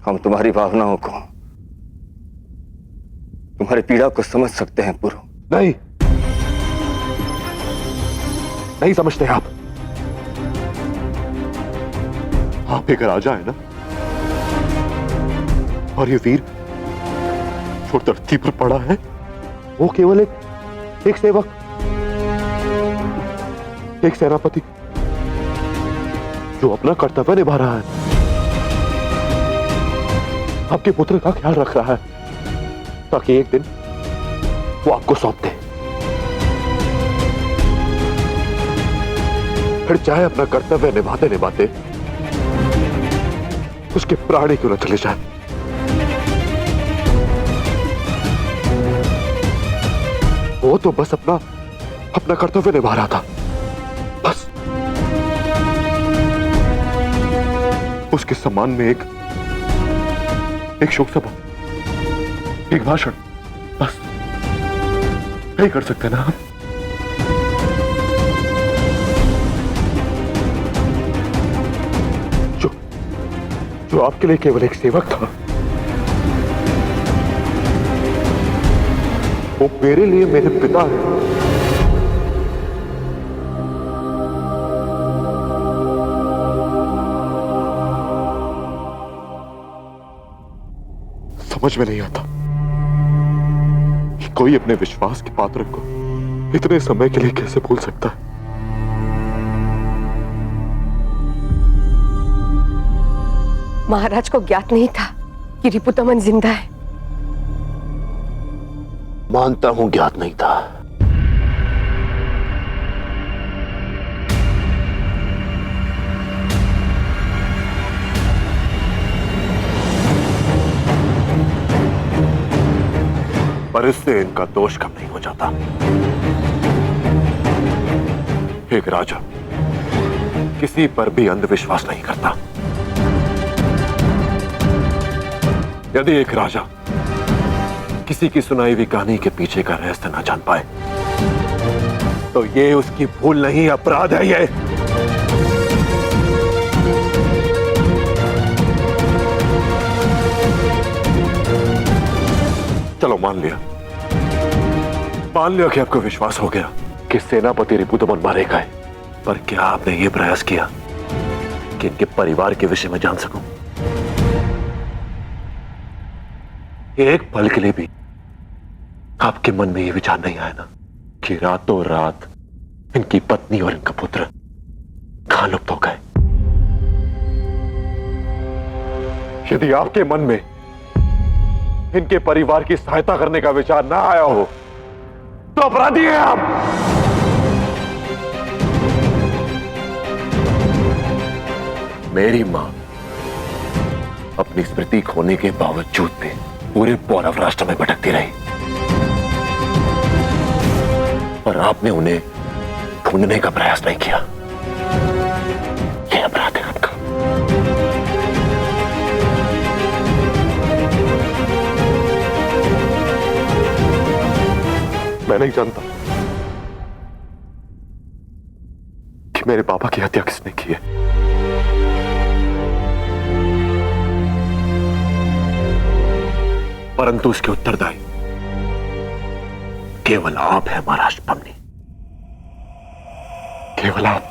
हम तुम्हारी भावनाओं को, तुम्हारी पीड़ा को समझ सकते हैं पुरु। नहीं, नहीं समझते आप एक राजा है ना, और ये वीर जो धरती पर पड़ा है वो केवल एक सेवक, एक सेनापति जो अपना कर्तव्य निभा रहा है, आपके पुत्र का ख्याल रख रहा है ताकि एक दिन वो आपको सौंप दे। फिर चाहे अपना कर्तव्य निभाते निभाते उसके प्राण ही क्यों न चले जाए। वो तो बस अपना कर्तव्य निभा रहा था, बस। उसके सम्मान में एक शोक सभा, एक भाषण, बस यही कर सकते ना हम। जो आपके लिए केवल एक सेवक था, वो मेरे लिए मेरे पिता है। समझ में नहीं आता कि कोई अपने विश्वास के पात्र को इतने समय के लिए कैसे भूल सकता है। महाराज को ज्ञात नहीं था कि रिपुदमन जिंदा है। मानता हूं ज्ञात नहीं था। पर इससे इनका दोष कम नहीं हो जाता। एक राजा किसी पर भी अंधविश्वास नहीं करता। यदि एक राजा किसी की सुनाई हुई कहानी के पीछे का रहस्य ना जान पाए तो ये उसकी भूल नहीं, अपराध है ये। चलो मान लिया कि आपको विश्वास हो गया कि सेनापति रिपुदमन मारे गए, पर क्या आपने ये प्रयास किया कि इनके परिवार के विषय में जान सकूं? एक पल के लिए भी आपके मन में यह विचार नहीं आया ना कि रातों रात इनकी पत्नी और इनका पुत्र कहां लुप्त हो गए? यदि आपके मन में इनके परिवार की सहायता करने का विचार ना आया हो तो अपराधी हैं आप। मेरी मां अपनी स्मृति खोने के बावजूद भी पूरे पौरव राष्ट्र में भटकती रही, पर आपने उन्हें ढूंढने का प्रयास नहीं किया। यह अपराध है आपका। मैं नहीं जानता कि मेरे पापा की हत्या किसने की है, परंतु उसके उत्तरदायी केवल आप हैं महाराज पमनी, केवल आप।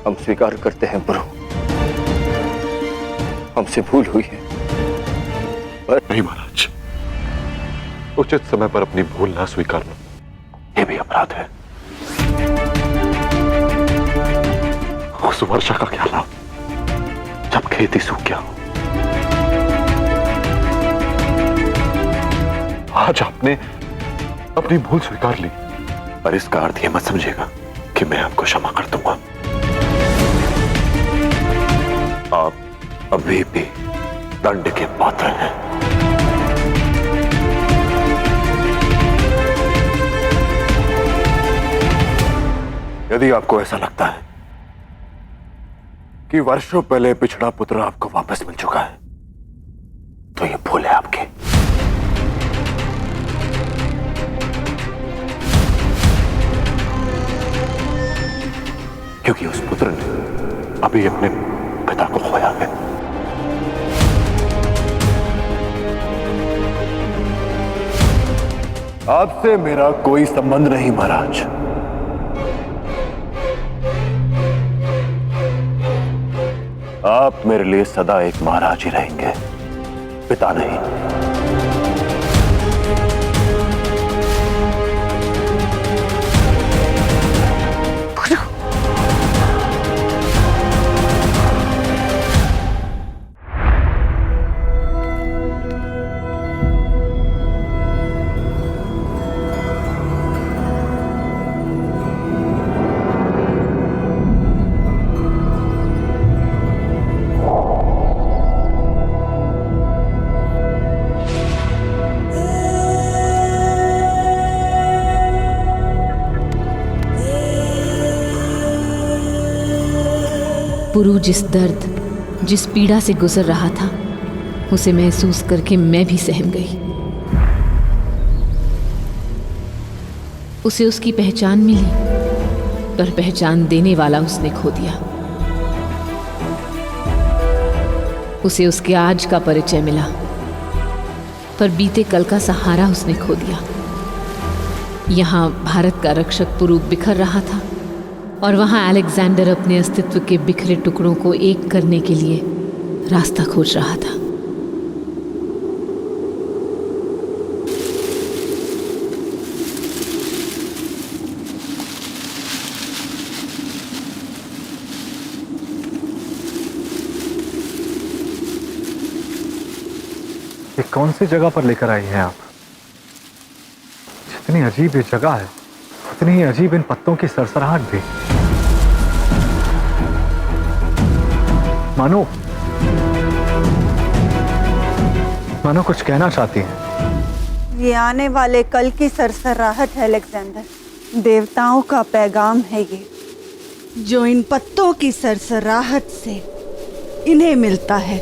हम स्वीकार करते हैं प्रभु, हमसे भूल हुई है। पर नहीं महाराज, उचित समय पर अपनी भूल ना स्वीकारना यह भी अपराध है। उस वर्षा का क्या लाभ जब खेती सूख गया हो। आज आपने अपनी भूल स्वीकार ली, पर इसका अर्थ यह मत समझिएगा कि मैं आपको क्षमा कर दूंगा। आप अभी भी दंड के पात्र हैं। यदि आपको ऐसा लगता है कि वर्षों पहले पिछड़ा पुत्र आपको वापस मिल चुका है तो ये भूल है आपकी। क्योंकि कभी अपने पिता को खोया है। आपसे मेरा कोई संबंध नहीं महाराज। आप मेरे लिए सदा एक महाराज ही रहेंगे, पिता नहीं। पुरु जिस दर्द, जिस पीड़ा से गुजर रहा था, उसे महसूस करके मैं भी सहम गई। उसे उसकी पहचान मिली, पर पहचान देने वाला उसने खो दिया। उसे उसके आज का परिचय मिला, पर बीते कल का सहारा उसने खो दिया। यहाँ भारत का रक्षक पुरु बिखर रहा था, और वहां अलेक्जेंडर अपने अस्तित्व के बिखरे टुकड़ों को एक करने के लिए रास्ता खोज रहा था। ये कौन सी जगह पर लेकर आई हैं आप? जितनी अजीब ये जगह है, उतनी ही अजीब इन पत्तों की सरसराहट भी। मानो कुछ कहना चाहती हैं। ये आने वाले कल की सरसराहट है अलेक्जेंडर। देवताओं का पैगाम है ये, जो इन पत्तों की सरसराहट से इन्हें मिलता है।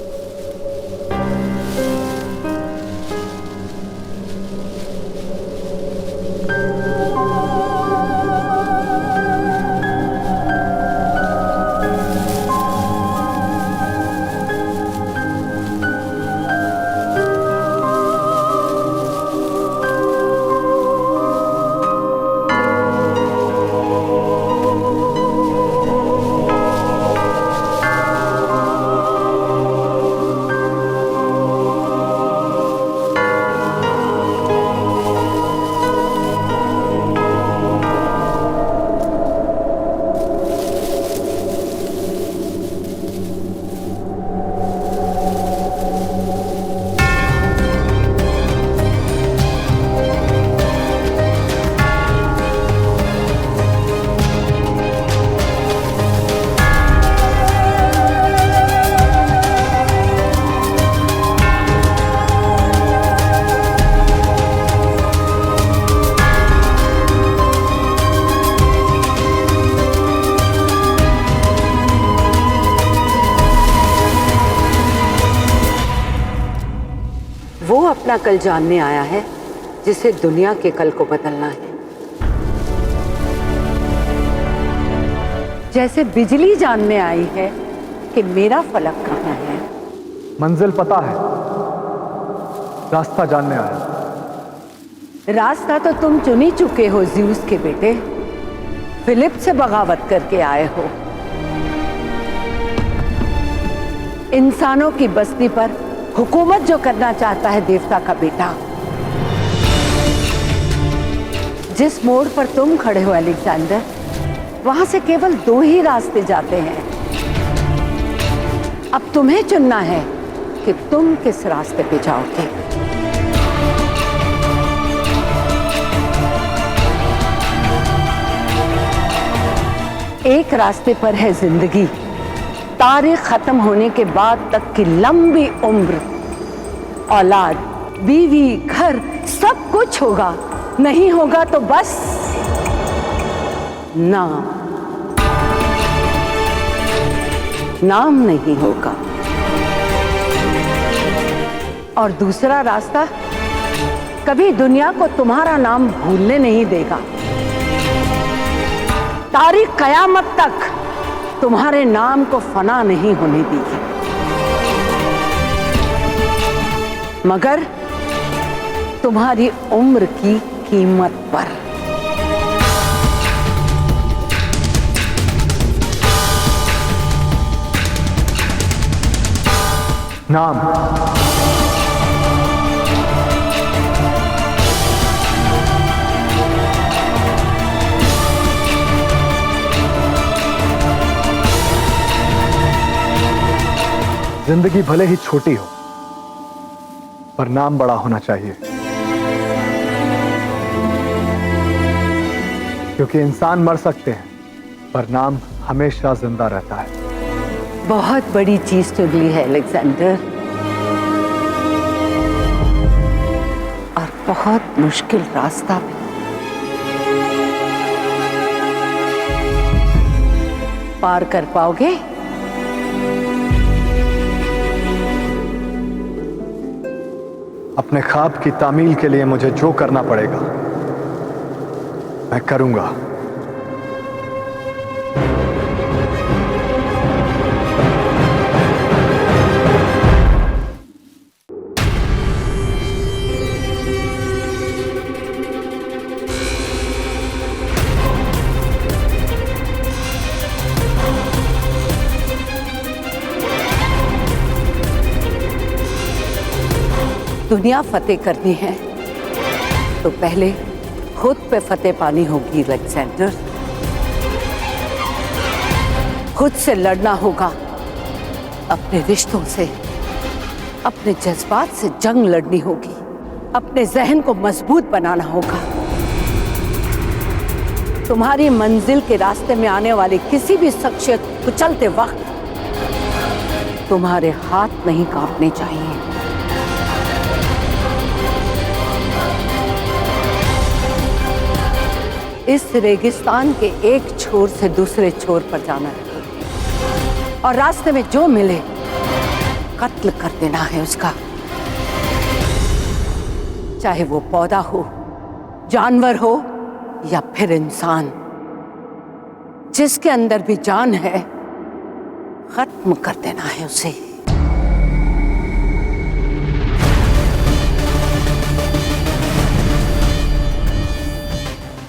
वो अपना कल जानने आया है जिसे दुनिया के कल को बदलना है। जैसे बिजली जानने आई है कि मेरा फलक कहाँ है। मंजिल पता है, रास्ता जानने आया। रास्ता तो तुम चुन ही चुके हो ज़्यूस के बेटे। फिलिप से बगावत करके आए हो। इंसानों की बस्ती पर हुकूमत जो करना चाहता है देवता का बेटा। जिस मोड़ पर तुम खड़े हो अलेक्जेंडर, वहां से केवल 2 ही रास्ते जाते हैं। अब तुम्हें चुनना है कि तुम किस रास्ते पे जाओगे। एक रास्ते पर है जिंदगी, तारीख खत्म होने के बाद तक की लंबी उम्र, औलाद, बीवी, घर, सब कुछ होगा। नहीं होगा तो बस नाम नहीं होगा। और दूसरा रास्ता कभी दुनिया को तुम्हारा नाम भूलने नहीं देगा। तारीख कयामत तक तुम्हारे नाम को फना नहीं होने दी है, मगर तुम्हारी उम्र की कीमत पर। नाम जिंदगी भले ही छोटी हो, पर नाम बड़ा होना चाहिए, क्योंकि इंसान मर सकते हैं पर नाम हमेशा जिंदा रहता है। बहुत बड़ी चीज चुन ली है अलेक्जेंडर, और बहुत मुश्किल रास्ता भी। पार कर पाओगे? अपने ख्वाब की तामील के लिए मुझे जो करना पड़ेगा मैं करूंगा। दुनिया फतेह करनी है तो पहले खुद पे फतेह पानी होगी अलेक्जेंडर। खुद से लड़ना होगा, अपने रिश्तों से, अपने जज्बात से जंग लड़नी होगी, अपने जहन को मजबूत बनाना होगा। तुम्हारी मंजिल के रास्ते में आने वाली किसी भी शख्सियत को चलते वक्त तुम्हारे हाथ नहीं कांपने चाहिए। इस रेगिस्तान के एक छोर से दूसरे छोर पर जाना है, और रास्ते में जो मिले कत्ल कर देना है उसका, चाहे वो पौधा हो, जानवर हो या फिर इंसान। जिसके अंदर भी जान है खत्म कर देना है उसे।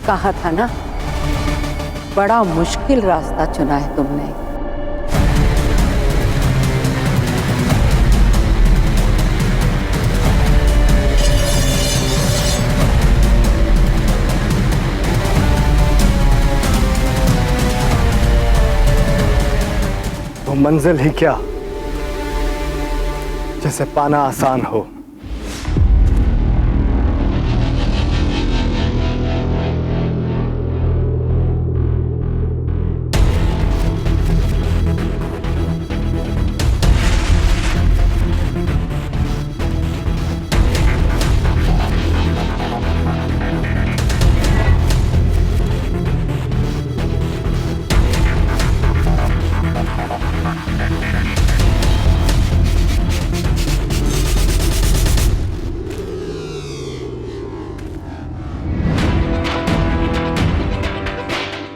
कहा था ना, बड़ा मुश्किल रास्ता चुना है तुमने। वो मंजिल ही क्या जिसे पाना आसान हो।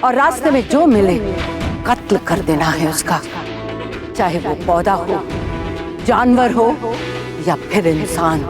और रास्ते में जो मिले कत्ल कर देना है उसका, चाहे वो पौधा हो, जानवर हो या फिर इंसान।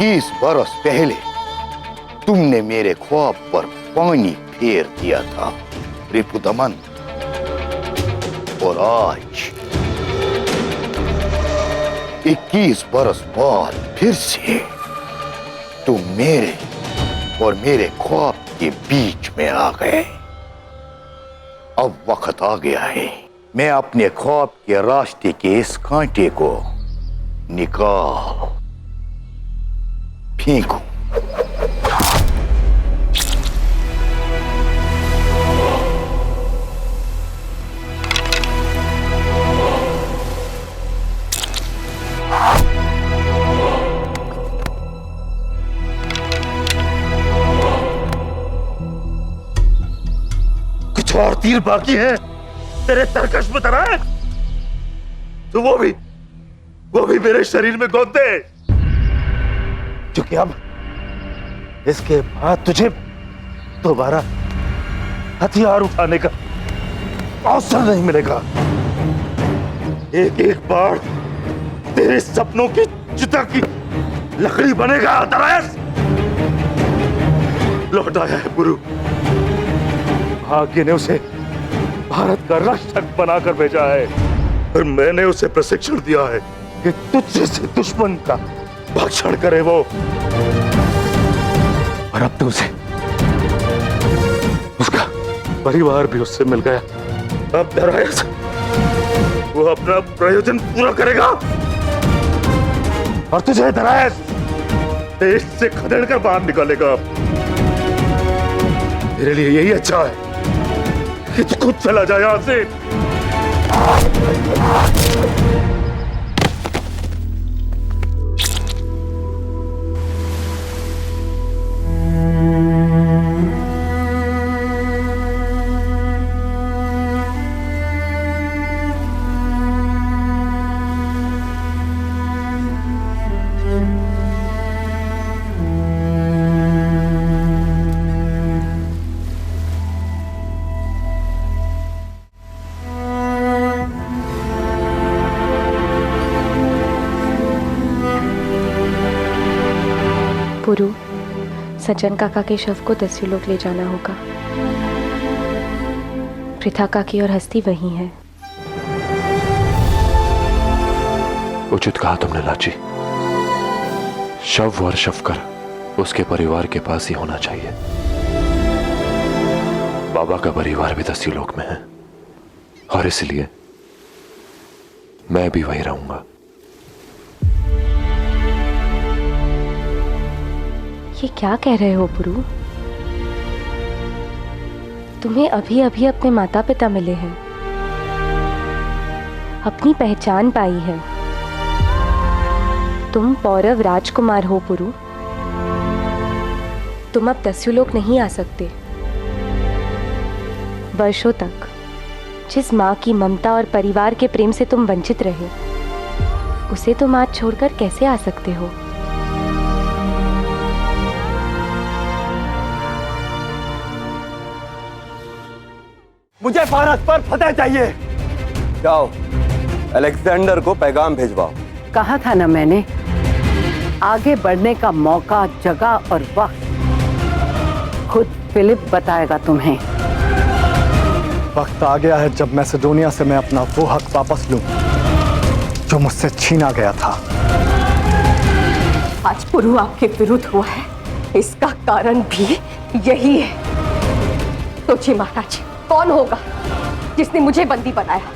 21 बरस पहले तुमने मेरे ख्वाब पर पानी फेर दिया था रिपुदमन, और आज 21 बरस बाद फिर से तुम मेरे और मेरे ख्वाब के बीच में आ गए। अब वक्त आ गया है मैं अपने ख्वाब के रास्ते के इस कांटे को निकाल फेंकूं। कुछ और तीर बाकी है तेरे तरकश में तराए, तो वो भी मेरे शरीर में गोद दे, क्योंकि अब इसके बाद तुझे दोबारा हथियार उठाने का अवसर नहीं मिलेगा। एक एक बार तेरे सपनों की चिता की लकड़ी बनेगा दरायस। लौट आया है पुरु, भाग्य ने उसे भारत का रक्षक बनाकर भेजा है, और मैंने उसे प्रशिक्षण दिया है कि तुझसे से दुश्मन का भक्षण करे वो। और अब तो उसे उसका परिवार भी उससे मिल गया। अब दरायस वो अपना प्रयोजन पूरा करेगा, और तुझे दरायस देश से खदेड़ कर बाहर निकालेगा। तेरे लिए यही अच्छा है कि तू खुद चला जाए यहां से। पुरु, सज्जन काका के शव को दस्युलोक ले जाना होगा। पृथा काकी और हस्ती वही है। उचित कहा तुमने लाची। शव और शवकर उसके परिवार के पास ही होना चाहिए। बाबा का परिवार भी दस्युलोक में है, और इसलिए मैं भी वहीं रहूंगा। ये क्या कह रहे हो पुरु? तुम्हें अभी अभी अपने माता पिता मिले हैं, अपनी पहचान पाई है। तुम पौरव राजकुमार हो पुरु। तुम अब दस्युलोक नहीं आ सकते। वर्षों तक जिस माँ की ममता और परिवार के प्रेम से तुम वंचित रहे, उसे तुम आज छोड़कर कैसे आ सकते हो? मुझे भारत पर फतेह चाहिए। जाओ, अलेक्जेंडर को पैगाम भिजवाओ। कहा था ना मैंने, आगे बढ़ने का मौका, जगह और वक्त खुद फिलिप बताएगा तुम्हें। वक्त आ गया है जब मैसेडोनिया से मैं अपना वो हक वापस लूं जो मुझसे छीना गया था। आज पुरु आपके विरुद्ध हुआ है, इसका कारण भी यही है। सोचिए महाराज, कौन होगा जिसने मुझे बंदी बनाया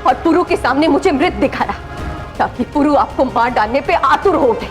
और पुरु के सामने मुझे मृत दिखाया, ताकि पुरु आपको मार डालने पे आतुर हो उठे।